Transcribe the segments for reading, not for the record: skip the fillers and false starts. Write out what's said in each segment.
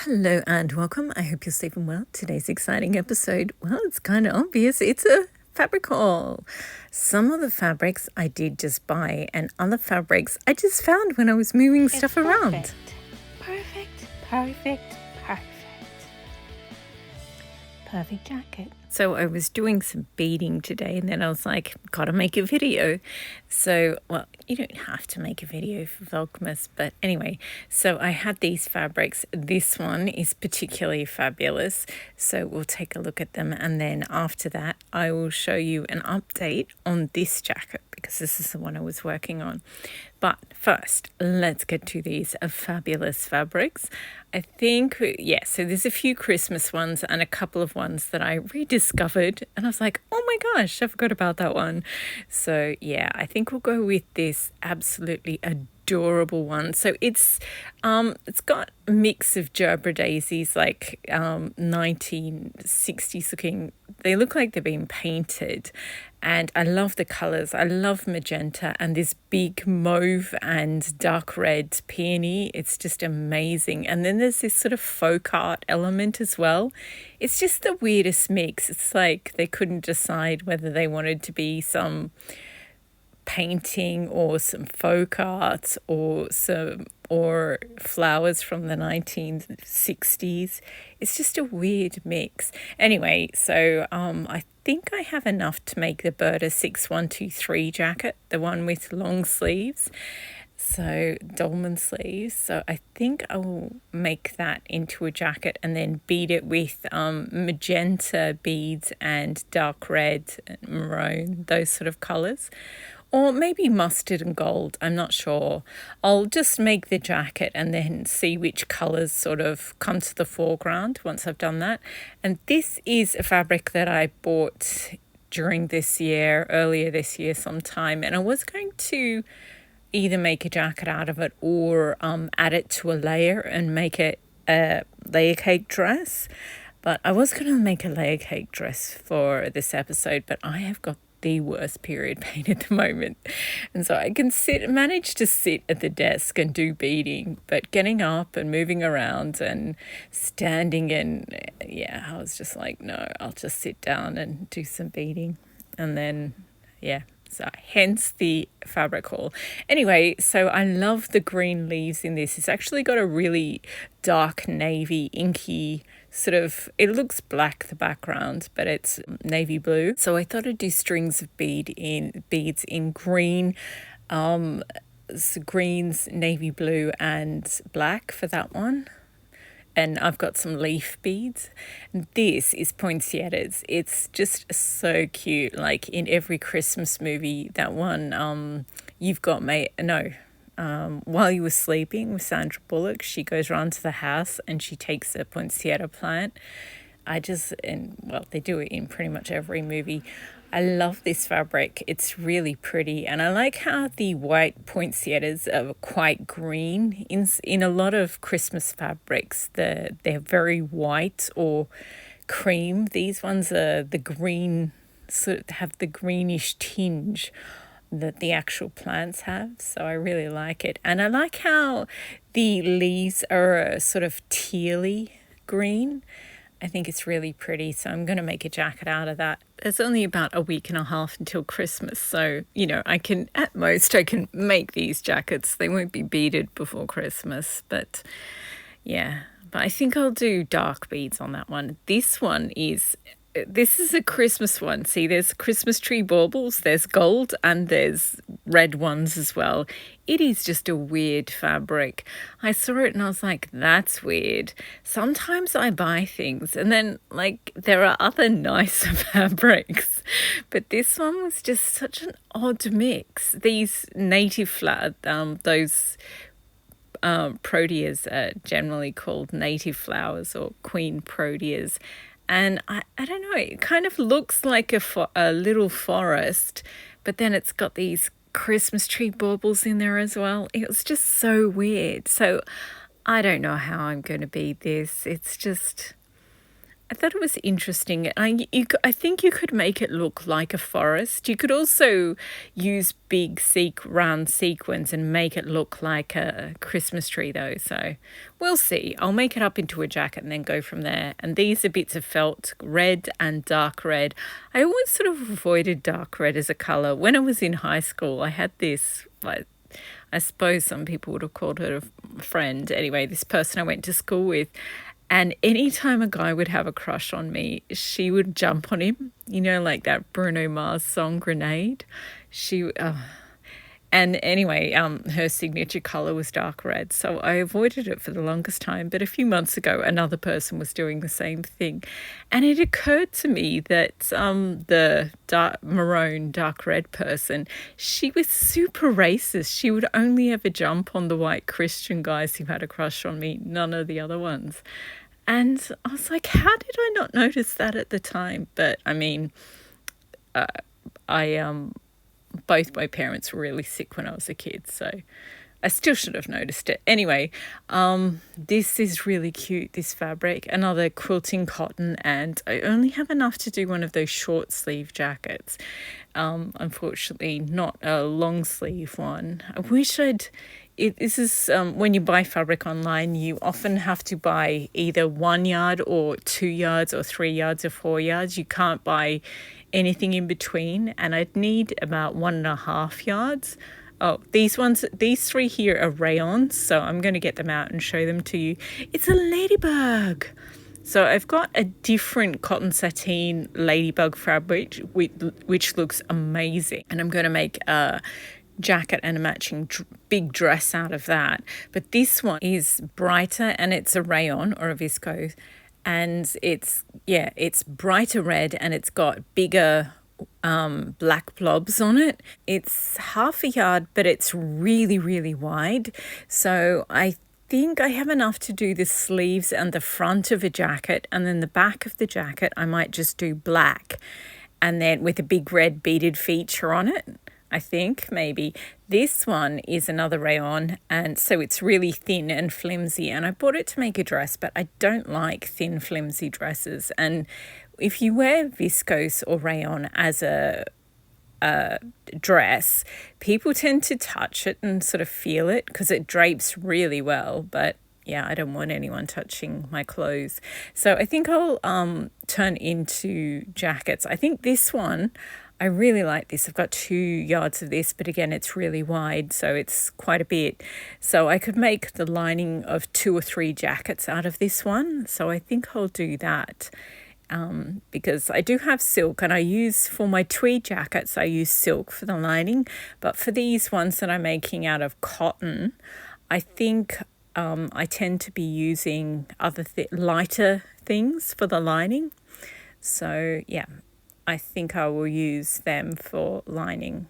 Hello and welcome. I hope you're safe and well. Today's exciting episode, well, it's kind of obvious. It's a fabric haul. Some of the fabrics I did just buy and other fabrics I just found when I was moving stuff around. Perfect jacket. So I was doing some beading today and then I was like, gotta make a video. So, well, you don't have to make a video for Vlogmas, but anyway, so I had these fabrics. This one is particularly fabulous. So we'll take a look at them and then after that, I will show you an update on this jacket because this is the one I was working on. But first, let's get to these fabulous fabrics. I think, yeah, so there's a few Christmas ones and a couple of ones that I rediscovered. And I was like, oh my gosh, I forgot about that one. So yeah, I think we'll go with this absolutely adorable one. So it's got a mix of Gerber daisies, like 1960s looking. They look like they've been painted. And I love the colours. I love magenta and this big mauve and dark red peony. It's just amazing. And then there's this sort of folk art element as well. It's just the weirdest mix. It's like they couldn't decide whether they wanted to be some painting or some folk art or flowers from the 1960s. It's just a weird mix. Anyway, so I think I have enough to make the Berta 6123 jacket, the one with long sleeves, so dolman sleeves. So I think I will make that into a jacket and then bead it with magenta beads and dark red and maroon, those sort of colours. Or maybe mustard and gold, I'm not sure. I'll just make the jacket and then see which colours sort of come to the foreground once I've done that. And this is a fabric that I bought during this year, earlier this year sometime. And I was going to either make a jacket out of it or add it to a layer and make it a layer cake dress. But I was going to make a layer cake dress for this episode, but I have got the worst period pain at the moment, and so I can manage to sit at the desk and do beading, but getting up and moving around and standing and yeah, I was just like, no, I'll just sit down and do some beading. And then so hence the fabric haul. Anyway, so I love the green leaves in this. It's actually got a really dark navy inky sort of, it looks black, the background, but it's navy blue. So I thought I'd do strings of beads in green, greens, navy blue and black for that one. And I've got some leaf beads. This is poinsettias. It's just so cute. Like in every Christmas movie, that one, While You Were Sleeping with Sandra Bullock, she goes around to the house and she takes a poinsettia plant. They do it in pretty much every movie. I love this fabric. It's really pretty. And I like how the white poinsettias are quite green. In a lot of Christmas fabrics, they're very white or cream. These ones are the green, sort of have the greenish tinge that the actual plants have. So I really like it. And I like how the leaves are a sort of tealy green. I think it's really pretty, so I'm going to make a jacket out of that. There's only about a week and a half until Christmas, so, I can make these jackets. They won't be beaded before Christmas, but yeah. But I think I'll do dark beads on that one. This is a Christmas one. See, there's Christmas tree baubles, there's gold, and there's red ones as well. It is just a weird fabric. I saw it and I was like, that's weird. Sometimes I buy things and then, there are other nicer fabrics. But this one was just such an odd mix. These native those proteas are generally called native flowers or queen proteas. And I don't know, it kind of looks like a little forest, but then it's got these Christmas tree baubles in there as well. It was just so weird. So I don't know how I'm going to bead this. It's just, I thought it was interesting. I think you could make it look like a forest. You could also use big round sequins and make it look like a Christmas tree, though. So we'll see. I'll make it up into a jacket and then go from there. And these are bits of felt, red and dark red. I always sort of avoided dark red as a color. When I was in high school, I had this, like, I suppose some people would have called her a friend. Anyway, this person I went to school with. And anytime a guy would have a crush on me, she would jump on him, like that Bruno Mars song Grenade. And anyway, her signature color was dark red. So I avoided it for the longest time. But a few months ago, another person was doing the same thing. And it occurred to me that the maroon dark red person, she was super racist. She would only ever jump on the white Christian guys who had a crush on me, none of the other ones. And I was like, how did I not notice that at the time? But I mean, both my parents were really sick when I was a kid, so I still should have noticed it. Anyway, this is really cute, this fabric, another quilting cotton, and I only have enough to do one of those short sleeve jackets. Unfortunately, not a long sleeve one. I wish this is when you buy fabric online, you often have to buy either 1 yard or 2 yards or 3 yards or 4 yards. You can't buy anything in between, and I'd need about 1.5 yards. Oh, these three here are rayons, so I'm going to get them out and show them to you. It's a ladybug. So I've got a different cotton sateen ladybug fabric, which looks amazing, and I'm going to make a jacket and a matching big dress out of that. But this one is brighter, and it's a rayon or a viscose, and it's brighter red, and it's got bigger black blobs on it. It's 1/2 yard, but it's really, really wide. So I think I have enough to do the sleeves and the front of a jacket, and then the back of the jacket I might just do black, and then with a big red beaded feature on it. I think maybe. This one is another rayon, and so it's really thin and flimsy, and I bought it to make a dress, but I don't like thin flimsy dresses. And if you wear viscose or rayon as a dress, people tend to touch it and sort of feel it because it drapes really well, but yeah, I don't want anyone touching my clothes. So I think I'll turn into jackets. I think this one, I really like this. I've got 2 yards of this, but again, it's really wide, so it's quite a bit. So I could make the lining of 2 or 3 jackets out of this one. So I think I'll do that because I do have silk, and for my tweed jackets, I use silk for the lining. But for these ones that I'm making out of cotton, I think I tend to be using other lighter things for the lining. So yeah, I think I will use them for lining.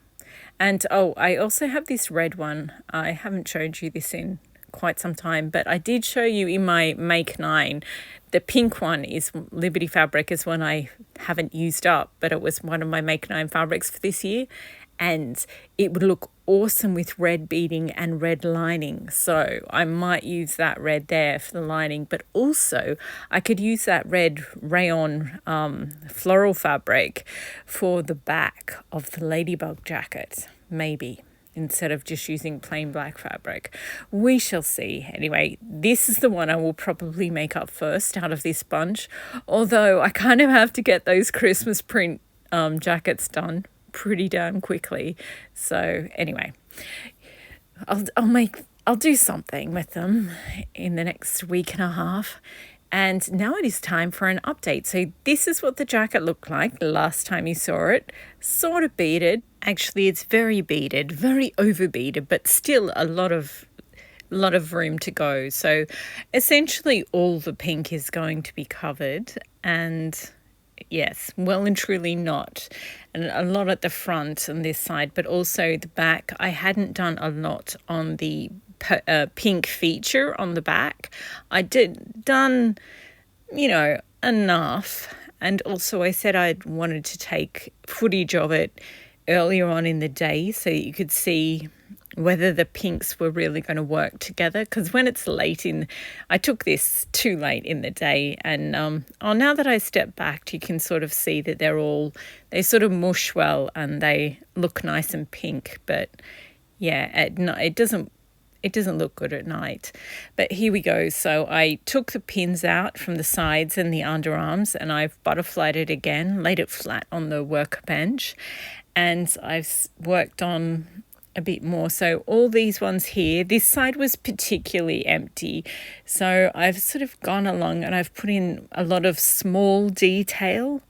And I also have this red one. I haven't showed you this in quite some time, but I did show you in my Make 9. The pink one is Liberty Fabric, is one I haven't used up, but it was one of my Make 9 fabrics for this year. And it would look awesome with red beading and red lining. So I might use that red there for the lining, but also I could use that red rayon floral fabric for the back of the ladybug jacket, maybe, instead of just using plain black fabric. We shall see. Anyway, this is the one I will probably make up first out of this bunch, although I kind of have to get those Christmas print jackets done pretty damn quickly. So anyway, I'll do something with them in the next week and a half. And now it is time for an update. So this is what the jacket looked like the last time you saw it. Sort of beaded. Actually, it's very beaded, very over beaded, but still a lot of room to go. So essentially all the pink is going to be covered, and yes, well and truly not. And a lot at the front on this side, but also the back. I hadn't done a lot on the pink feature on the back. I done enough. And also I said I wanted to take footage of it earlier on in the day so you could see whether the pinks were really going to work together, because when it's I took this too late in the day, and now that I step back, you can sort of see that they sort of mush well and they look nice and pink, but yeah, it doesn't look good at night. But here we go. So I took the pins out from the sides and the underarms, and I've butterflied it again, laid it flat on the workbench, and I've worked on a bit more. So all these ones here, this side was particularly empty, so I've sort of gone along and I've put in a lot of small detail,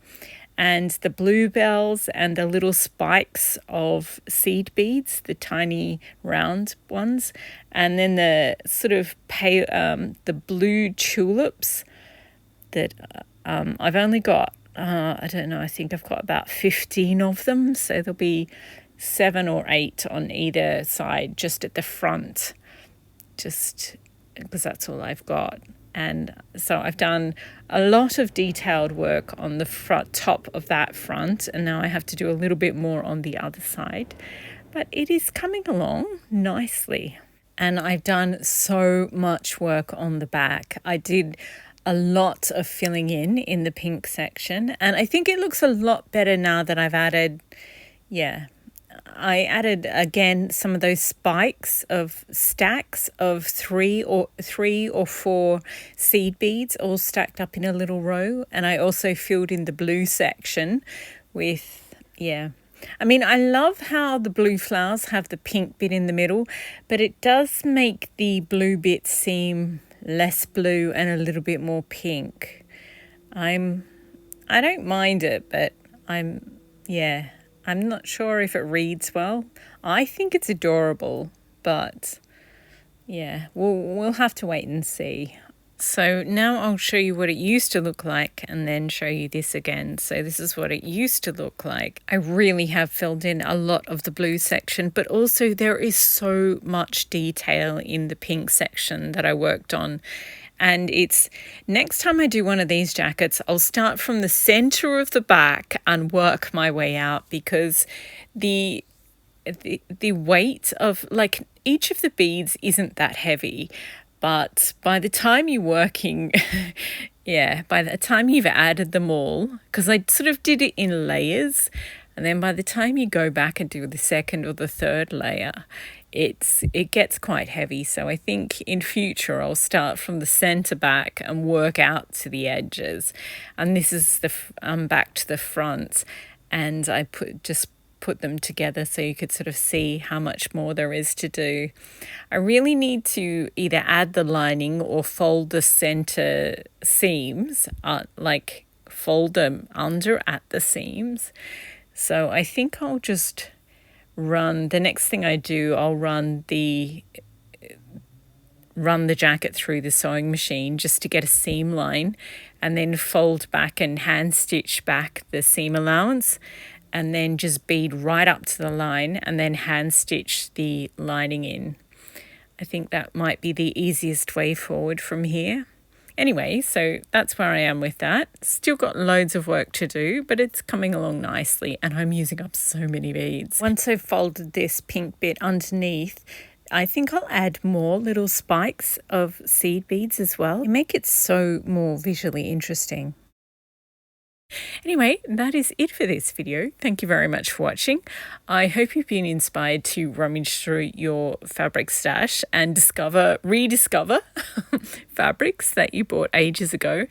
and the bluebells and the little spikes of seed beads, the tiny round ones, and then the sort of the blue tulips that I've only got I don't know, I think I've got about 15 of them, so there'll be 7 or 8 on either side, just at the front, just because that's all I've got. And so I've done a lot of detailed work on the top of that front, and now I have to do a little bit more on the other side, but it is coming along nicely. And I've done so much work on the back. I did a lot of filling in the pink section, and I think it looks a lot better now that I've added, I added again some of those spikes of stacks of 3 or 4 seed beads all stacked up in a little row. And I also filled in the blue section with, I mean, I love how the blue flowers have the pink bit in the middle, but it does make the blue bit seem less blue and a little bit more pink. I don't mind it, but I'm not sure if it reads well. I think it's adorable, but yeah, we'll have to wait and see. So now I'll show you what it used to look like and then show you this again. So this is what it used to look like. I really have filled in a lot of the blue section, but also there is so much detail in the pink section that I worked on. And it's next time I do one of these jackets, I'll start from the center of the back and work my way out, because the weight of, like, each of the beads isn't that heavy, but by the time you're working, by the time you've added them all, because I sort of did it in layers, and then by the time you go back and do the second or the third layer, it gets quite heavy. So I think in future I'll start from the center back and work out to the edges. And this is the back to the front, and I put them together so you could sort of see how much more there is to do. I really need to either add the lining or fold the center seams, like fold them under at the seams. So I think I'll just the next thing I do, I'll run the jacket through the sewing machine just to get a seam line, and then fold back and hand stitch back the seam allowance, and then just bead right up to the line and then hand stitch the lining in. I think that might be the easiest way forward from here. Anyway, so that's where I am with that. Still got loads of work to do, but it's coming along nicely, and I'm using up so many beads. Once I've folded this pink bit underneath, I think I'll add more little spikes of seed beads as well. They make it so more visually interesting. Anyway, that is it for this video. Thank you very much for watching. I hope you've been inspired to rummage through your fabric stash and rediscover fabrics that you bought ages ago.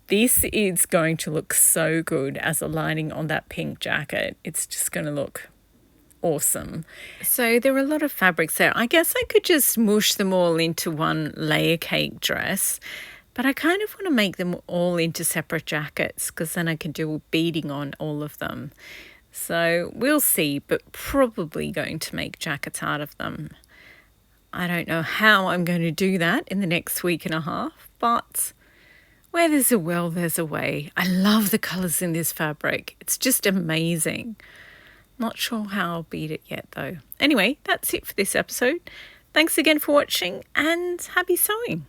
This is going to look so good as a lining on that pink jacket. It's just going to look awesome. So there are a lot of fabrics there. I guess I could just mush them all into one layer cake dress, but I kind of want to make them all into separate jackets, because then I can do beading on all of them. So we'll see, but probably going to make jackets out of them. I don't know how I'm going to do that in the next week and a half, but where there's a will, there's a way. I love the colours in this fabric. It's just amazing. Not sure how I'll bead it yet though. Anyway, that's it for this episode. Thanks again for watching, and happy sewing.